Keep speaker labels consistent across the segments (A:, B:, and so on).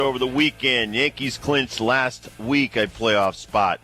A: Over the weekend, Yankees clinched last week a playoff spot.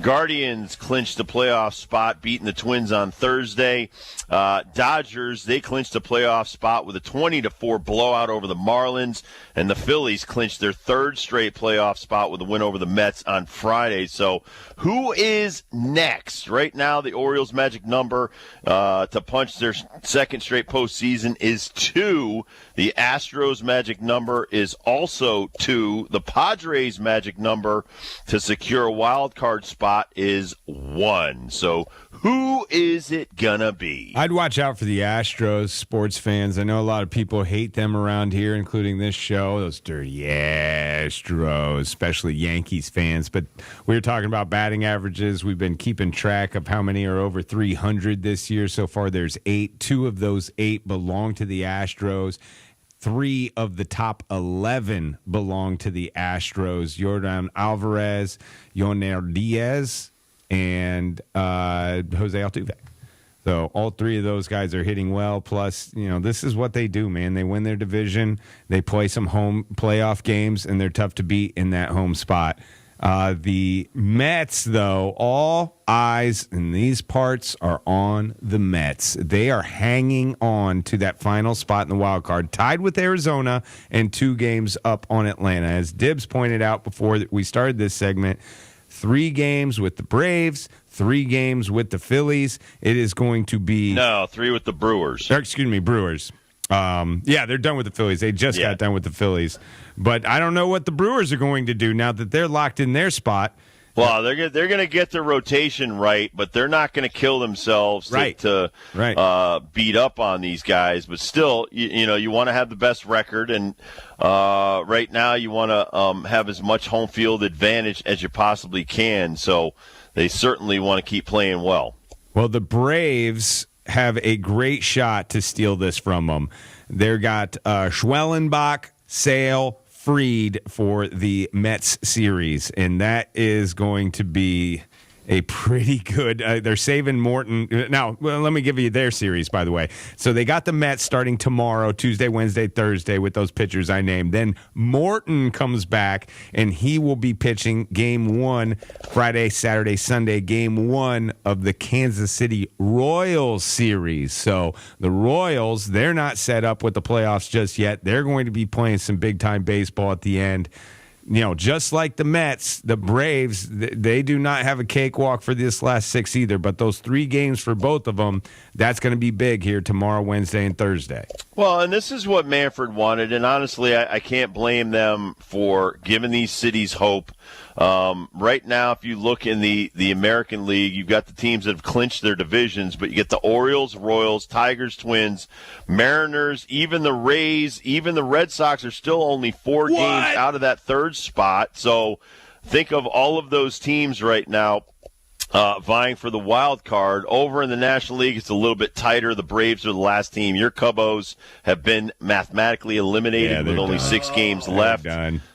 A: Guardians clinched a playoff spot, beating the Twins on Thursday. Dodgers, they clinched a playoff spot with a 20-4 blowout over the Marlins. And the Phillies clinched their third straight playoff spot with a win over the Mets on Friday. So who is next? Right now, the Orioles' magic number to punch their second straight postseason is 2. The Astros' magic number is also 2. The Padres' magic number to secure a wild card spot is 1. So who is it gonna be?
B: I'd watch out for the Astros, sports fans. I know a lot of people hate them around here, including this show. Those dirty Astros, especially Yankees fans. But we were talking about batting averages. We've been keeping track of how many are over 300 this year. So far, there's 8. 2 of those 8 belong to the Astros. 3 of the top 11 belong to the Astros. Yordan Alvarez, Yoner Diaz, and Jose Altuve. So all 3 of those guys are hitting well. Plus, this is what they do, man. They win their division. They play some home playoff games, and they're tough to beat in that home spot. The Mets, though, all eyes in these parts are on the Mets. They are hanging on to that final spot in the wild card, tied with Arizona and 2 games up on Atlanta. As Dibbs pointed out before we started this segment, 3 games with the Braves, 3 games with the Phillies. It is going to be...
A: No, 3 with the Brewers.
B: Brewers. Yeah, they're done with the Phillies. They just got done with the Phillies. But I don't know what the Brewers are going to do now that they're locked in their spot.
A: Well, they're going to get their rotation right, but they're not going to kill themselves to beat up on these guys. But still, you want to have the best record, and right now you want to have as much home field advantage as you possibly can. So they certainly want to keep playing well.
B: Well, the Braves have a great shot to steal this from them. They've got Schwellenbach, Sale, Fried for the Mets series, and that is going to be a pretty good they're saving Morton. Now, let me give you their series, by the way. So they got the Mets starting tomorrow, Tuesday, Wednesday, Thursday, with those pitchers I named. Then Morton comes back, and he will be pitching Game 1 Friday, Saturday, Sunday, Game 1 of the Kansas City Royals series. So the Royals, they're not set up with the playoffs just yet. They're going to be playing some big-time baseball at the end. Just like the Mets, the Braves, they do not have a cakewalk for this last 6 either. But those 3 games for both of them, that's going to be big here tomorrow, Wednesday, and Thursday.
A: Well, and this is what Manfred wanted. And honestly, I can't blame them for giving these cities hope. Right now, if you look in the American League, you've got the teams that have clinched their divisions, but you get the Orioles, Royals, Tigers, Twins, Mariners, even the Rays, even the Red Sox are still only 4 games out of that third spot. So think of all of those teams right now vying for the wild card. Over in the National League, it's a little bit tighter. The Braves are the last team. Your Cubos have been mathematically eliminated with only 6 games left.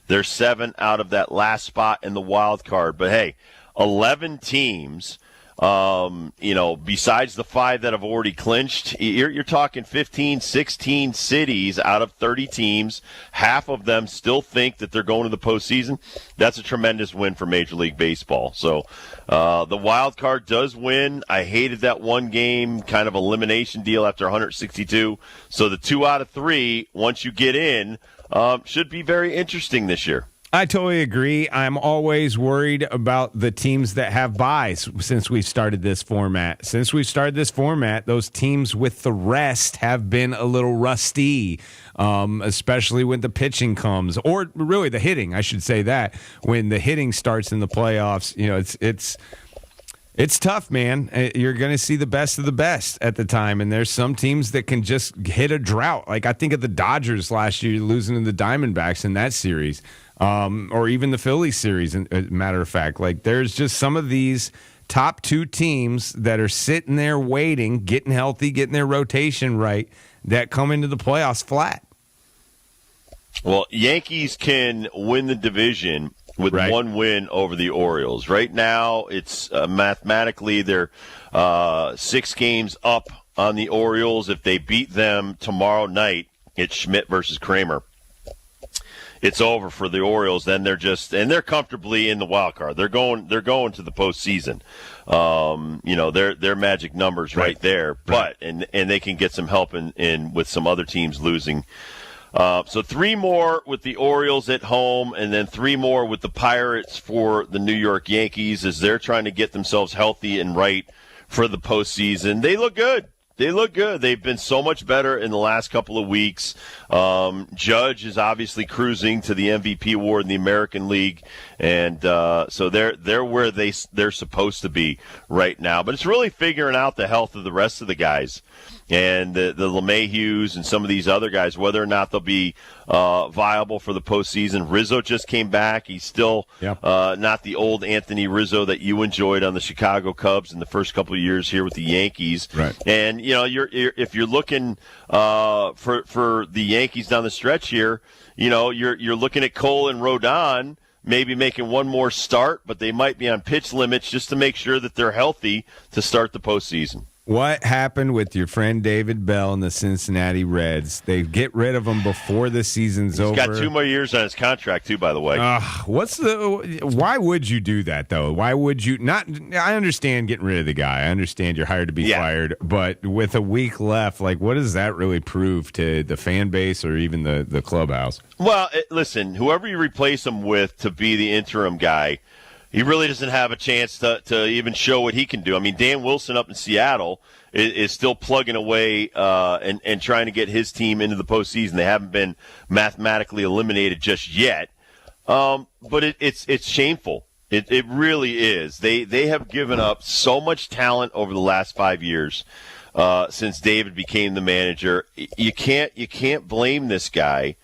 A: They're 7 out of that last spot in the wild card. But, hey, 11 teams, besides the 5 that have already clinched, you're talking 15, 16 cities out of 30 teams. Half of them still think that they're going to the postseason. That's a tremendous win for Major League Baseball. So the wild card does win. I hated that 1 game kind of elimination deal after 162. So the 2 out of 3, once you get in, should be very interesting this year.
B: I totally agree. I'm always worried about the teams that have buys since we started this format. Those teams with the rest have been a little rusty, especially when the pitching comes, or really the hitting, I should say that. When the hitting starts in the playoffs, it's tough, man. You're going to see the best of the best at the time, and there's some teams that can just hit a drought. Like I think of the Dodgers last year losing to the Diamondbacks in that series, or even the Phillies series, as a matter of fact. Like there's just some of these top 2 teams that are sitting there waiting, getting healthy, getting their rotation right, that come into the playoffs flat.
A: Well, Yankees can win the division with 1 win over the Orioles. Right now, it's mathematically they're 6 games up on the Orioles. If they beat them tomorrow night, it's Schmidt versus Kramer it's over for the Orioles. Then they're comfortably in the wild card. They're going to the postseason. Their magic numbers right there. But and they can get some help in with some other teams losing. So 3 more with the Orioles at home, and then 3 more with the Pirates for the New York Yankees as they're trying to get themselves healthy and right for the postseason. They look good. They've been so much better in the last couple of weeks. Judge is obviously cruising to the MVP award in the American League, and so they're where they're supposed to be right now. But it's really figuring out the health of the rest of the guys. And the LeMahieu's and some of these other guys, whether or not they'll be viable for the postseason. Rizzo just came back. He's still not the old Anthony Rizzo that you enjoyed on the Chicago Cubs in the first couple of years here with the Yankees.
B: Right.
A: And if you're looking for the Yankees down the stretch here, you're looking at Cole and Rodon maybe making one more start, but they might be on pitch limits just to make sure that they're healthy to start the postseason.
B: What happened with your friend David Bell and the Cincinnati Reds? They get rid of him before the season's over.
A: He's got 2 more years on his contract, too, by the way.
B: Why would you do that, though? Why would you not? I understand getting rid of the guy. I understand you're hired to be fired. But with a week left, what does that really prove to the fan base or even the clubhouse?
A: Well, listen, whoever you replace him with to be the interim guy, he really doesn't have a chance to even show what he can do. I mean, Dan Wilson up in Seattle is still plugging away and trying to get his team into the postseason. They haven't been mathematically eliminated just yet. But it's shameful. It really is. They have given up so much talent over the last 5 years since David became the manager. You can't blame this guy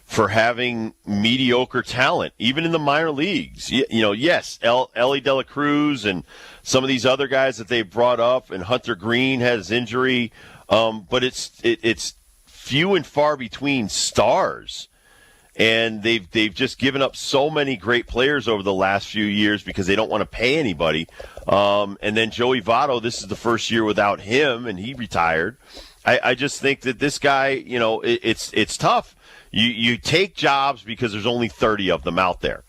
A: for having mediocre talent, even in the minor leagues. Yes, Ellie De La Cruz and some of these other guys that they brought up, and Hunter Green has injury, but it's few and far between stars. And they've just given up so many great players over the last few years because they don't want to pay anybody. And then Joey Votto, this is the first year without him, and he retired. I just think that this guy, it's tough. You take jobs because there's only 30 of them out there.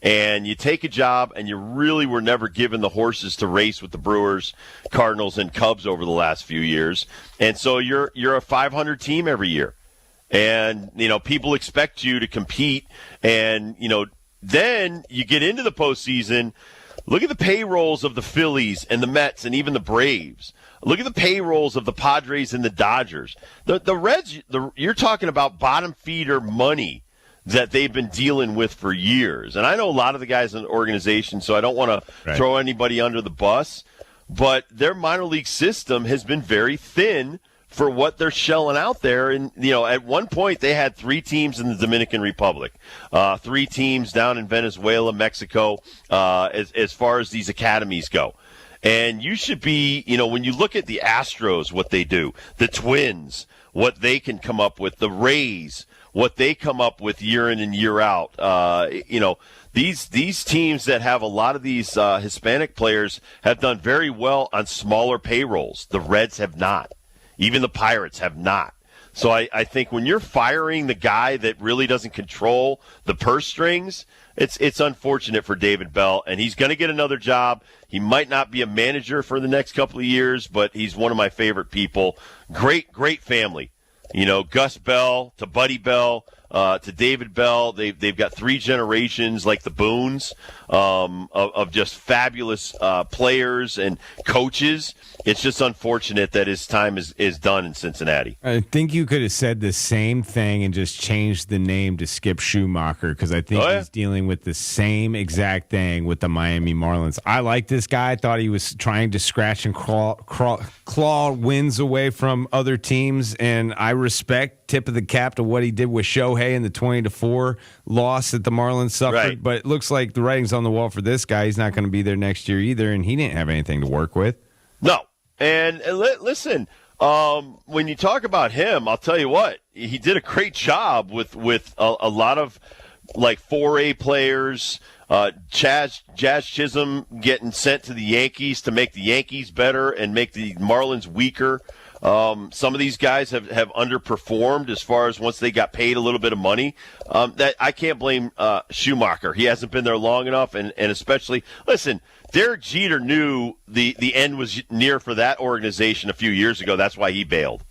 A: And you take a job, and you really were never given the horses to race with the Brewers, Cardinals, and Cubs over the last few years. And so you're a 500 team every year. And, people expect you to compete. And, then you get into the postseason. Look at the payrolls of the Phillies and the Mets and even the Braves. Look at the payrolls of the Padres and the Dodgers. The Reds, you're talking about bottom feeder money that they've been dealing with for years. And I know a lot of the guys in the organization, so I don't want to throw anybody under the bus. But their minor league system has been very thin for what they're shelling out there. And, at one point they had 3 teams in the Dominican Republic, 3 teams down in Venezuela, Mexico, as far as these academies go. And you should be, when you look at the Astros, what they do, the Twins, what they can come up with, the Rays, what they come up with year in and year out. These teams that have a lot of these Hispanic players have done very well on smaller payrolls. The Reds have not. Even the Pirates have not. So I think when you're firing the guy that really doesn't control the purse strings, it's unfortunate for David Bell, and he's going to get another job. He might not be a manager for the next couple of years, but he's one of my favorite people. Great family. Gus Bell to Buddy Bell to David Bell. They've got 3 generations like the Boones of just fabulous players and coaches. It's just unfortunate that his time is done in Cincinnati.
B: I think you could have said the same thing and just changed the name to Skip Schumacher, because I think he's dealing with the same exact thing with the Miami Marlins. I like this guy. I thought he was trying to scratch and claw wins away from other teams, and I respect, tip of the cap to what he did with Shohei in the 20-4 loss that the Marlins suffered.
A: Right.
B: But it looks like the writing's on the wall for this guy. He's not going to be there next year either, and he didn't have anything to work with.
A: No. And listen, when you talk about him, I'll tell you what, he did a great job with a lot of 4A players. Jazz Chisholm getting sent to the Yankees to make the Yankees better and make the Marlins weaker. Some of these guys have underperformed as far as once they got paid a little bit of money. That I can't blame Schumacher. He hasn't been there long enough, and especially, listen, Derek Jeter knew the end was near for that organization a few years ago. That's why he bailed.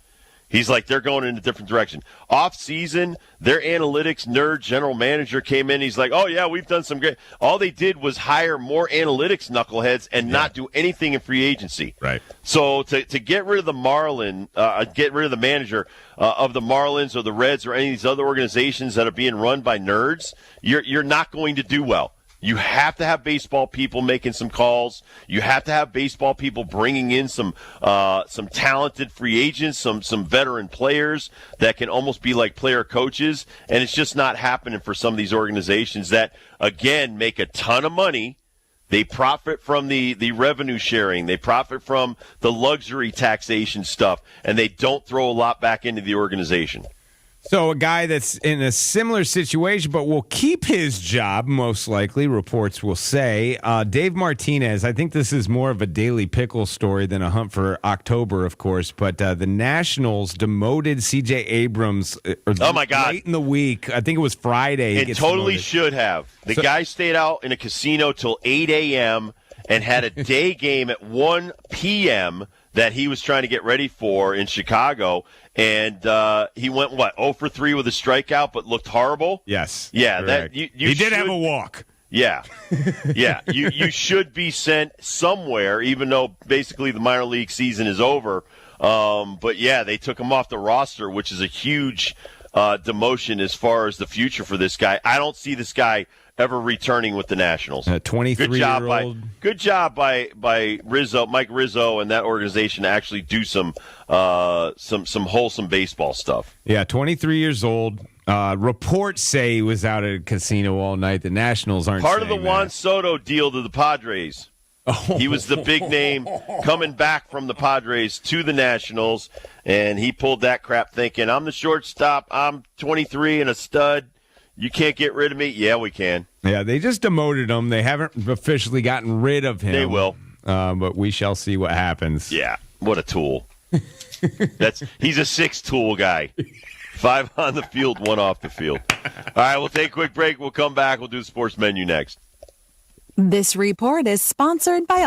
A: He's like, they're going in a different direction. Off season, their analytics nerd general manager came in. He's like, oh, yeah, we've done some great. All they did was hire more analytics knuckleheads and not do anything in free agency.
B: Right.
A: So to get rid of the get rid of the manager of the Marlins or the Reds or any of these other organizations that are being run by nerds, you're not going to do well. You have to have baseball people making some calls. You have to have baseball people bringing in some talented free agents, some veteran players that can almost be like player coaches. And it's just not happening for some of these organizations that, again, make a ton of money. They profit from the revenue sharing. They profit from the luxury taxation stuff, and they don't throw a lot back into the organization.
B: So a guy that's in a similar situation but will keep his job, most likely, reports will say, Dave Martinez. I think this is more of a Daily Pickle story than a hunt for October, of course, but the Nationals demoted C.J. Abrams
A: oh my God.
B: late in the week. I think it was Friday.
A: It totally should have. The guy stayed out in a casino till 8 a.m. and had a day game at 1 p.m. that he was trying to get ready for in Chicago. And he went, 0 for 3 with a strikeout, but looked horrible?
B: Yes.
A: Yeah.
B: Correct. He did have a walk.
A: Yeah. Yeah. You should be sent somewhere, even though basically the minor league season is over. But, yeah, they took him off the roster, which is a huge demotion as far as the future for this guy. I don't see this guy ever returning with the Nationals.
B: 23-year-old.
A: Good job by Rizzo, Mike Rizzo, and that organization to actually do some wholesome baseball stuff.
B: Yeah, 23 years old. Reports say he was out at a casino all night. The Nationals aren't
A: part of the Juan
B: that.
A: Soto deal to the Padres. He was the big name coming back from the Padres to the Nationals, and he pulled that crap thinking, I'm the shortstop, I'm 23 and a stud. You can't get rid of me? Yeah, we can.
B: Yeah, they just demoted him. They haven't officially gotten rid of him.
A: They will.
B: But we shall see what happens.
A: Yeah, what a tool. He's a 6-tool guy. 5 on the field, 1 off the field. All right, we'll take a quick break. We'll come back. We'll do the sports menu next.
C: This report is sponsored by